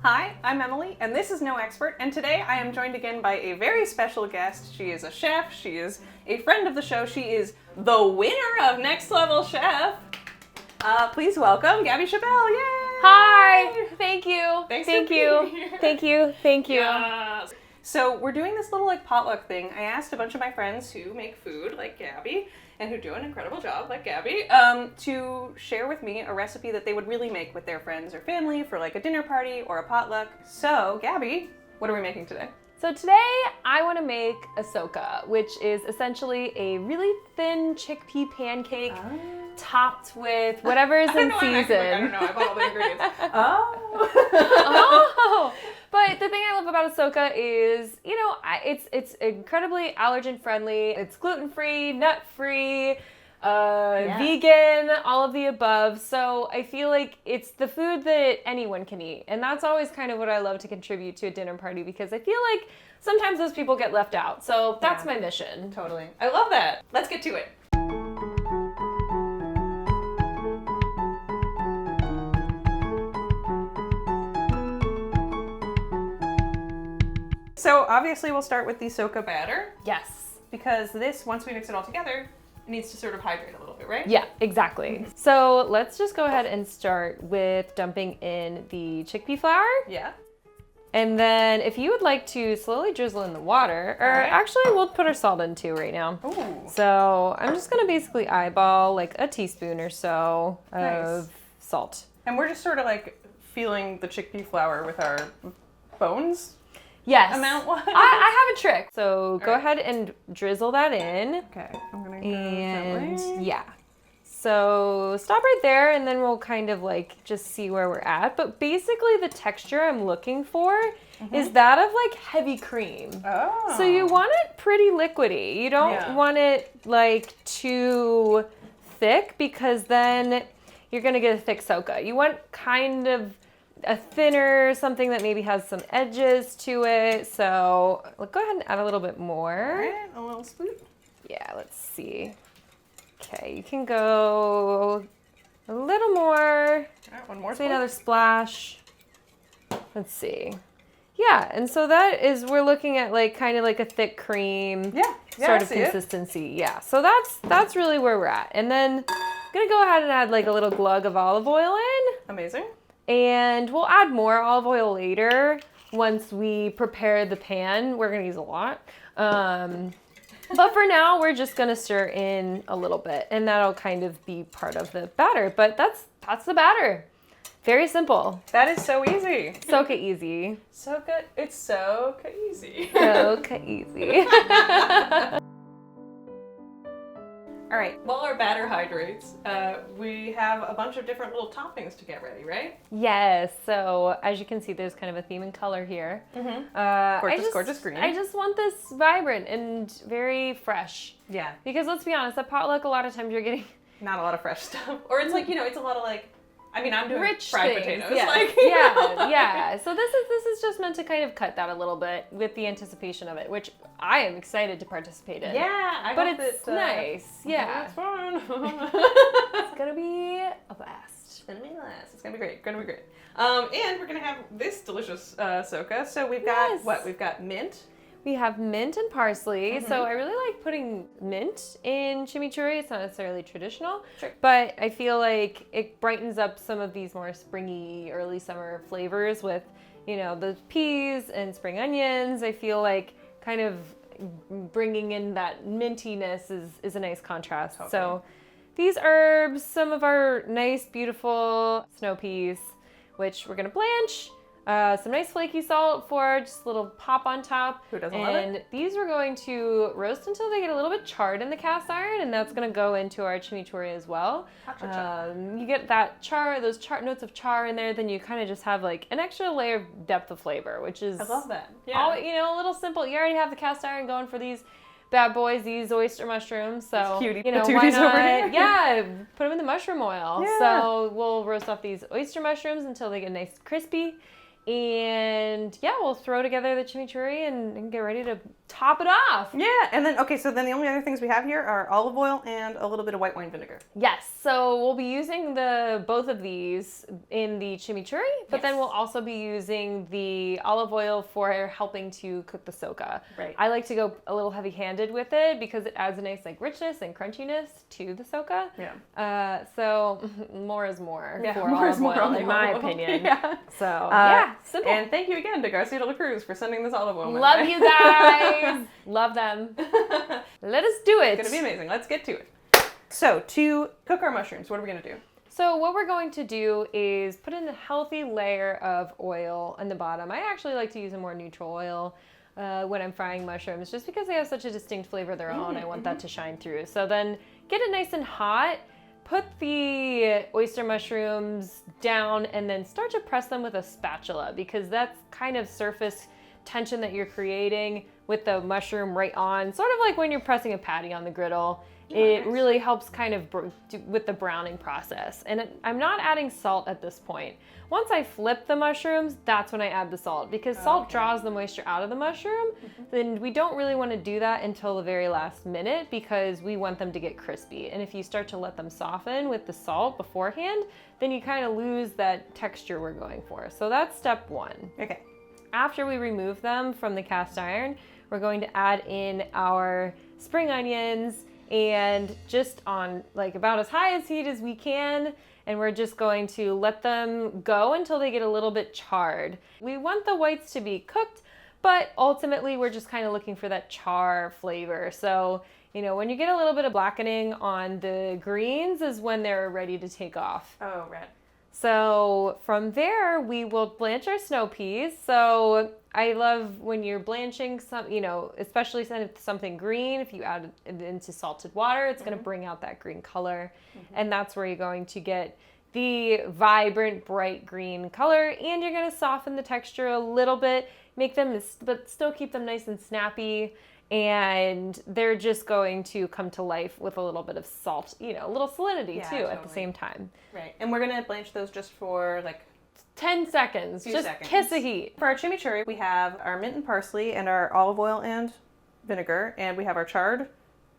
Hi, I'm Emily, and this is No Expert, and today I am joined again by a very special guest. She is a chef, she is a friend of the show, she is the winner of Next Level Chef. Please welcome Gabi Chappel, yay! Hi! Thank you. Thanks Thank for you. being here. Thank you. Thank you. Yes. So we're doing this little potluck thing. I asked a bunch of my friends who make food like Gabi and who do an incredible job like Gabi to share with me a recipe that they would really make with their friends or family for like a dinner party or a potluck. So Gabi, what are we making today? So today I want to make a Socca, which is essentially a really thin chickpea pancake topped with whatever is in season. I don't know. I bought all the ingredients. Oh. But the thing I love about a Socca is, it's incredibly allergen friendly. It's gluten-free, nut-free, vegan, all of the above. So I feel like it's the food that anyone can eat. And that's always kind of what I love to contribute to a dinner party because I feel like sometimes those people get left out. So that's my mission. Totally. I love that. Let's get to it. So obviously we'll start with the Socca batter. Yes. Because this, once we mix it all together, it needs to sort of hydrate a little bit, right? Yeah, exactly. So let's just go ahead and start with dumping in the chickpea flour. Yeah. And then if you would like to slowly drizzle in the water, or actually we'll put our salt in too right now. Ooh. So I'm just gonna basically eyeball like a teaspoon or so of salt. And we're just sort of like feeling the chickpea flour with our bones? Yes. Amount-wise? I have a trick. So go ahead and drizzle that in. Okay, I'm gonna go And gently. yeah. So stop right there and then we'll kind of like just see where we're at. But basically the texture I'm looking for is that of like heavy cream. Oh. So you want it pretty liquidy. You don't want it like too thick because then you're gonna get a thick Socca. You want kind of a thinner, something that maybe has some edges to it. So go ahead and add a little bit more. All right, a little spoon. Yeah, let's see. Okay, you can go a little more. All right, one more Say spoon. another splash. Let's see. Yeah, and so that is, we're looking at like kind of like a thick cream sort of consistency. Yeah, so that's really where we're at. And then I'm gonna go ahead and add like a little glug of olive oil in. Amazing. And we'll add more olive oil later once we prepare the pan. We're gonna use a lot. But for now, we're just gonna stir in a little bit and that'll kind of be part of the batter. But that's the batter. Very simple. That is so easy. Socca easy. Socca, it's Socca easy. Socca easy. All right, while our batter hydrates, we have a bunch of different little toppings to get ready, right? Yes, so as you can see, there's kind of a theme and color here. Gorgeous green. I just want this vibrant and very fresh. Yeah. Because let's be honest, at potluck, a lot of times you're getting Not a lot of fresh stuff. Or it's like, it's a lot of like, I'm doing rich fried things. potatoes. Yes. Like, Yeah. So this is just meant to kind of cut that a little bit with the anticipation of it, which I am excited to participate in. Yeah, but it's nice. Yeah. It's fun. It's gonna be a blast. It's gonna be nice. It's gonna be great. And we're gonna have this delicious Socca. So we've got what? We've got mint. We have mint and parsley. So I really like putting mint in chimichurri. It's not necessarily traditional, but I feel like it brightens up some of these more springy early summer flavors with, the peas and spring onions. I feel like kind of bringing in that mintiness is a nice contrast. Okay. So these herbs, some of our nice, beautiful snow peas, which we're gonna blanch. Some nice flaky salt for just a little pop on top. Who doesn't love it? And these we're going to roast until they get a little bit charred in the cast iron, and that's going to go into our chimichurri as well. You get that char, those notes of char in there, then you kind of just have like an extra layer of depth of flavor, which is I love that. Yeah. A little simple. You already have the cast iron going for these bad boys, these oyster mushrooms. So cutie why not? over here. Yeah, put them in the mushroom oil. Yeah. So we'll roast off these oyster mushrooms until they get nice crispy. And yeah, we'll throw together the chimichurri and get ready to top it off. Yeah, and then, okay, so then the only other things we have here are olive oil and a little bit of white wine vinegar. Yes, so we'll be using both of these in the chimichurri, but then we'll also be using the olive oil for helping to cook the Socca. Right. I like to go a little heavy-handed with it because it adds a nice like richness and crunchiness to the Socca. Yeah. So more is more for more is olive more oil, on the in my olive oil. opinion. Yeah. So yeah, simple. And thank you again to García Cruz for sending this olive oil. Love you guys. Love them. Let us do it. It's going to be amazing. Let's get to it. So, to cook our mushrooms, what are we going to do? So what we're going to do is put in a healthy layer of oil on the bottom. I actually like to use a more neutral oil when I'm frying mushrooms, just because they have such a distinct flavor of their own. I want that to shine through. So then get it nice and hot. Put the oyster mushrooms down and then start to press them with a spatula, because that's kind of surface tension that you're creating with the mushroom right on, sort of like when you're pressing a patty on the griddle. It really helps kind of with the browning process. And I'm not adding salt at this point. Once I flip the mushrooms, that's when I add the salt, because salt draws the moisture out of the mushroom. Then we don't really want to do that until the very last minute, because we want them to get crispy. And if you start to let them soften with the salt beforehand, then you kind of lose that texture we're going for. So that's step one. Okay. After we remove them from the cast iron, we're going to add in our spring onions, and just on like about as high as heat as we can. And we're just going to let them go until they get a little bit charred. We want the whites to be cooked, but ultimately we're just kind of looking for that char flavor. So, you know, when you get a little bit of blackening on the greens is when they're ready to take off. Oh, right. So from there, we will blanch our snow peas. So I love when you're blanching some, you know, especially something green, if you add it into salted water, it's going to bring out that green color. And that's where you're going to get the vibrant, bright green color, and you're going to soften the texture a little bit, make them, but still keep them nice and snappy. And they're just going to come to life with a little bit of salt, you know, a little salinity too at the same time. Right. And we're going to blanch those just for like 10 seconds. Just kiss the heat. For our chimichurri, we have our mint and parsley and our olive oil and vinegar, and we have our charred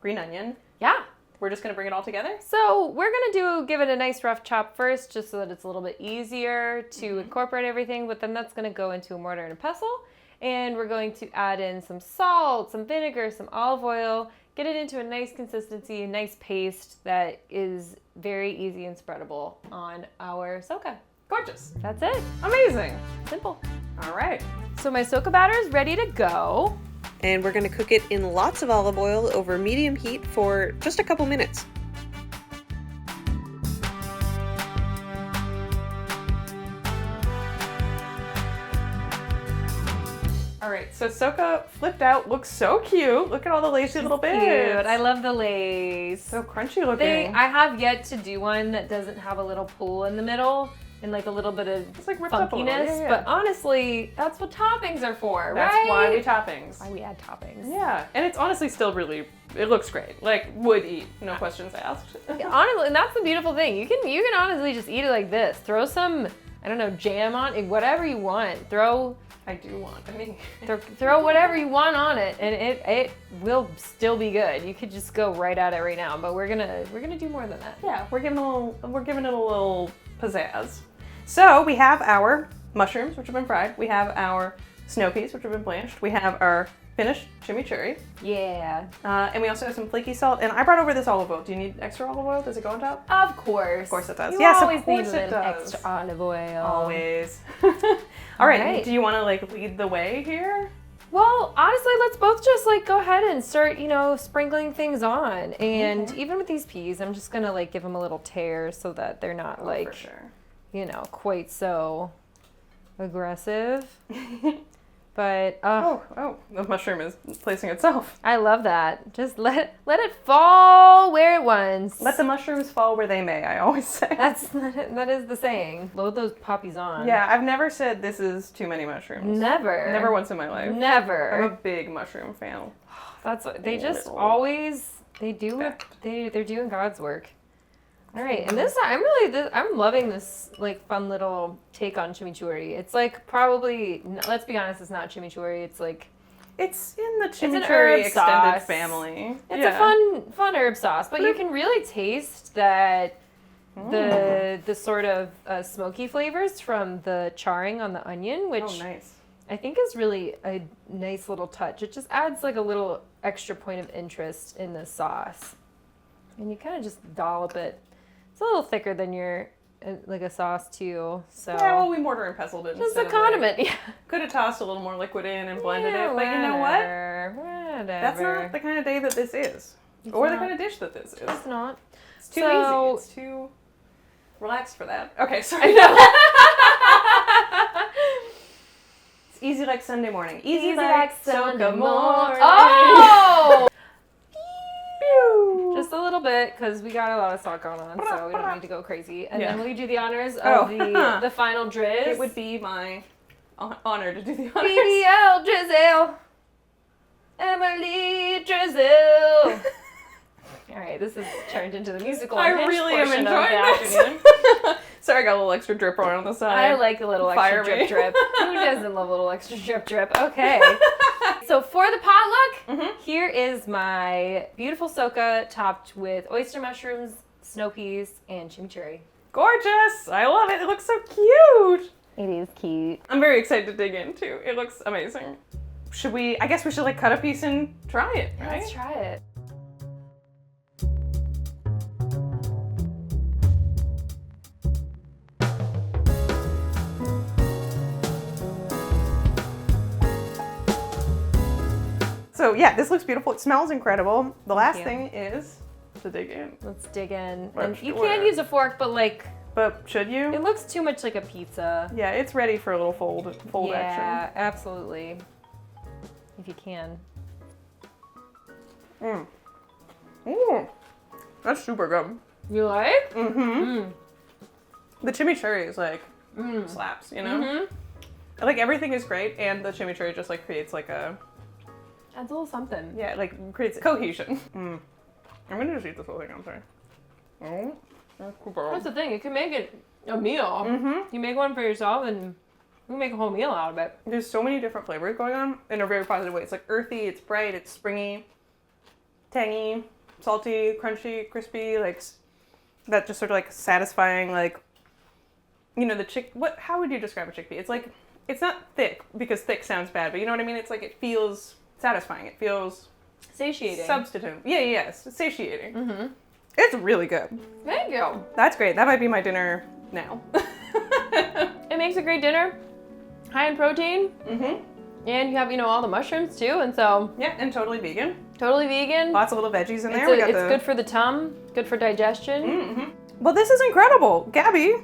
green onion. Yeah. We're just going to bring it all together? So we're going to give it a nice rough chop first, just so that it's a little bit easier to incorporate everything, but then that's going to go into a mortar and a pestle. And we're going to add in some salt, some vinegar, some olive oil, get it into a nice consistency, a nice paste that is very easy and spreadable on our Socca. Gorgeous. That's it. Amazing. Simple. All right. So my Socca batter is ready to go. And we're going to cook it in lots of olive oil over medium heat for just a couple minutes. All right, so Socca flipped out looks so cute. Look at all the lacy little bits. Cute. I love the lace. So crunchy looking. I have yet to do one that doesn't have a little pool in the middle and like a little bit of it's like ripped up a little. funkiness. Yeah. But honestly, that's what toppings are for, That's right? why we toppings. Why we add toppings. Yeah, and it's honestly still really, it looks great. Like, would eat, no questions asked. Honestly, and that's the beautiful thing. You can honestly just eat it like this. Throw some, I don't know, jam on it, whatever you want. I do want, Throw whatever you want on it, and it will still be good. You could just go right at it right now, but we're gonna do more than that. Yeah, we're giving it a little pizzazz. So we have our mushrooms, which have been fried. We have our snow peas, which have been blanched. We have our finished chimichurri. Yeah. And we also have some flaky salt. And I brought over this olive oil. Do you need extra olive oil? Does it go on top? Of course. Of course it does. You Yes, always of course need it does. extra olive oil. Always. All right. Do you want to like lead the way here? Well, honestly, let's both just like go ahead and start, you know, sprinkling things on. And even with these peas, I'm just gonna like give them a little tear so that they're not For sure. you know, quite so aggressive. But the mushroom is placing itself. I love that. Just let it fall where it wants. Let the mushrooms fall where they may, I always say. That is the saying. Load those poppies on. Yeah, I've never said this is too many mushrooms. Never. Never once in my life. Never. I'm a big mushroom fan. That's what they just always they do. They're doing God's work. All right, and I'm loving this like fun little take on chimichurri. It's like probably, let's be honest, it's not chimichurri. It's like It's in the an chimichurri herb extended sauce. family. It's a fun herb sauce, but you can really taste that the sort of smoky flavors from the charring on the onion, which nice. I think is really a nice little touch. It just adds like a little extra point of interest in the sauce, and you kind of just dollop it. It's a little thicker than your like a sauce too. So Yeah, well, we mortar and pestled it. just a condiment. Yeah. Could have tossed a little more liquid in and blended it, but you know what? Whatever. That's not the kind of day that this is, or the kind of dish that this is. It's not. It's too So- easy. It's too relaxed for that. Okay, sorry. It's easy like Sunday morning. Easy like Sunday Socca morning. morning. Oh! Just a little bit, because we got a lot of Socca on, so we don't need to go crazy. And then will you do the honors of the final drizz? It would be my honor to do the honors. BBL Drizzle. Emily Drizzle. All right, this is turned into the musical. I unhinged really am portion enjoying of the this. afternoon. Sorry, I got a little extra drip on the side. I like a little Fire extra me. drip. Who doesn't love a little extra drip? Okay. So for the potluck, here is my beautiful Socca topped with oyster mushrooms, snow peas, and chimichurri. Gorgeous! I love it. It looks so cute. It is cute. I'm very excited to dig in too. It looks amazing. Should we? I guess we should like cut a piece and try it, right? Let's try it. So yeah, this looks beautiful. It smells incredible. The last you. thing is to dig in. Let's dig in. Let's And you do can it. use a fork, but like But should you? it looks too much like a pizza. Yeah, it's ready for a little fold action. Yeah, absolutely. If you can. That's super good. You like? The chimichurri is like slaps, you know? Like everything is great, and the chimichurri just like creates like a Adds a little something. yeah, like creates cohesion. I'm gonna just eat this whole thing. I'm sorry. Oh, that's super. That's the thing. You can make it a meal. You make one for yourself, and you can make a whole meal out of it. There's so many different flavors going on in a very positive way. It's like earthy, it's bright, it's springy, tangy, salty, crunchy, crispy, like that just sort of like satisfying, like, you know, how would you describe a chickpea? It's like, it's not thick because thick sounds bad, but you know what I mean? It's like, it feels satisfying. It feels Satiating. substitute. Yeah, yes, it's satiating. It's really good. Thank you. That's great. That might be my dinner now. It makes a great dinner. High in protein. And you have, you know, all the mushrooms too, and so Yeah, and totally vegan. totally vegan. Lots of little veggies in there. It's good for the tum, good for digestion. Well, this is incredible. Gabby,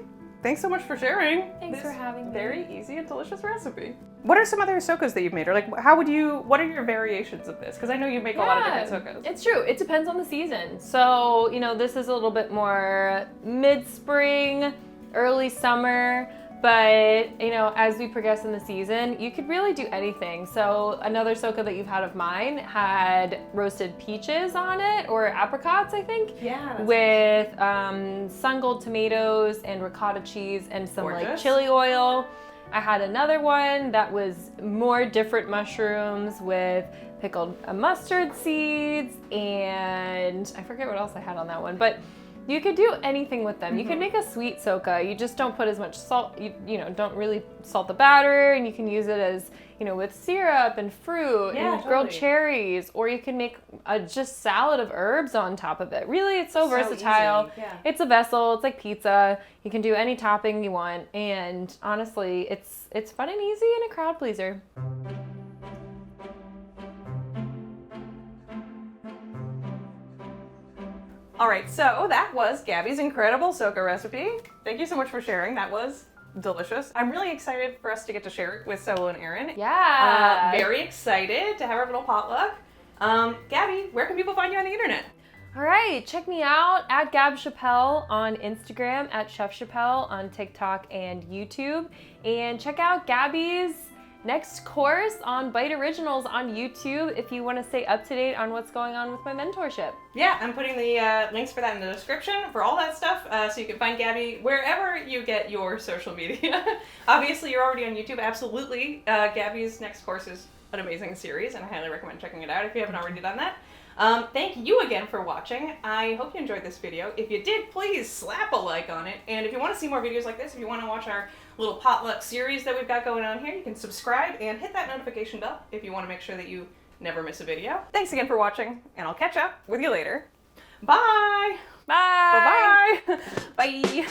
thanks so much for sharing. Thanks this for having me. very easy and delicious recipe. What are some other soccas that you've made? Or like, what are your variations of this? Because I know you make a lot of different soccas. It's true. It depends on the season. So, you know, this is a little bit more mid-spring, early summer. But, you know, as we progress in the season, you could really do anything. So another Socca that you've had of mine had roasted peaches on it, or apricots, I think. Yeah. With sun-gold tomatoes and ricotta cheese and some like Gorgeous. chili oil. I had another one that was more different mushrooms with pickled mustard seeds, and I forget what else I had on that one, but you could do anything with them. You could make a sweet Socca. You just don't put as much salt, you know, don't really salt the batter, and you can use it as, you know, with syrup and fruit and grilled totally. cherries, or you can make a just salad of herbs on top of it. Really, it's so versatile. easy, yeah. It's a vessel, it's like pizza. You can do any topping you want, and honestly, it's fun and easy and a crowd pleaser. All right, so that was Gabby's incredible Socca recipe. Thank you so much for sharing. That was delicious. I'm really excited for us to get to share it with Solo and Aaron. Yeah. Very excited to have our little potluck. Gabby, where can people find you on the internet? All right, check me out at Gab Chappel on Instagram, at Chef Chappel on TikTok and YouTube, and check out Gabby's next course on Bite Originals on YouTube if you want to stay up to date on what's going on with my mentorship. Yeah, I'm putting the links for that in the description for all that stuff, so you can find Gabby wherever you get your social media. Obviously, you're already on YouTube, absolutely. Gabby's next course is an amazing series, and I highly recommend checking it out if you haven't already done that. Thank you again for watching. I hope you enjoyed this video. If you did, please slap a like on it. And if you want to see more videos like this, if you want to watch our little potluck series that we've got going on here, you can subscribe and hit that notification bell if you want to make sure that you never miss a video. Thanks again for watching, and I'll catch up with you later. Bye! Bye! Bye-bye! Bye!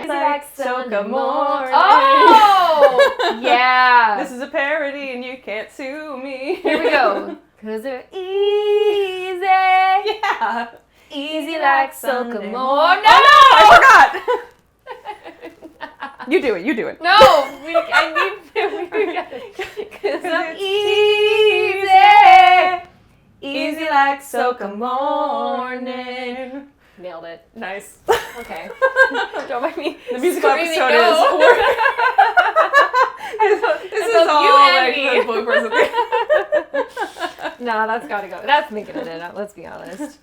Like Socca morning. Oh! Yeah! This is a parody and you can't sue me. Here we go. Cause they're easy. Yeah. Easy like Socca Sunday morning. No, I forgot. You do it. No! I need to. Cause I'm easy. Easy like Socca morning. Nailed it. Nice. Okay. Don't mind me. The musical screaming episode no. This is all like the bloopers. No, that's gotta go. That's making it in. Let's be honest.